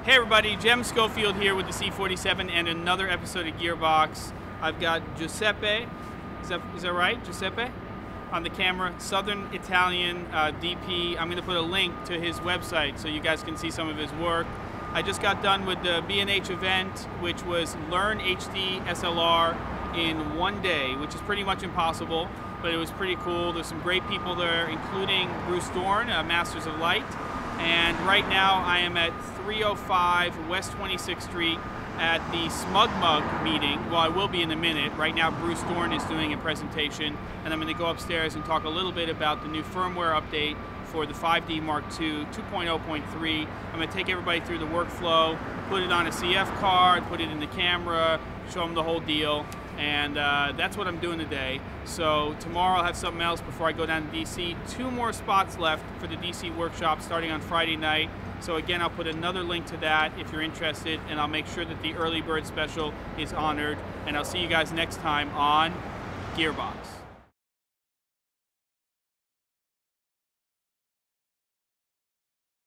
Hey everybody, Jem Schofield here with the C47 and another episode of Gearbox. I've got Giuseppe, is that right, Giuseppe? On the camera, Southern Italian DP. I'm going to put a link to his website so you guys can see some of his work. I just got done with the B&H event, which was Learn HD SLR in one day, which is pretty much impossible, but it was pretty cool. There's some great people there, including Bruce Dorn, Masters of Light. And right now I am at 305 West 26th Street at the Smug Mug meeting. Well, I will be in a minute. Right now Bruce Dorn is doing a presentation, and I'm going to go upstairs and talk a little bit about the new firmware update for the 5D Mark II 2.0.3. I'm going to take everybody through the workflow, put it on a CF card, put it in the camera, show them the whole deal. And that's what I'm doing today. So tomorrow I'll have something else before I go down to DC. 2 more spots left for the DC workshop starting on Friday night. So again, I'll put another link to that if you're interested, and I'll make sure that the early bird special is honored. And I'll see you guys next time on Gearbox.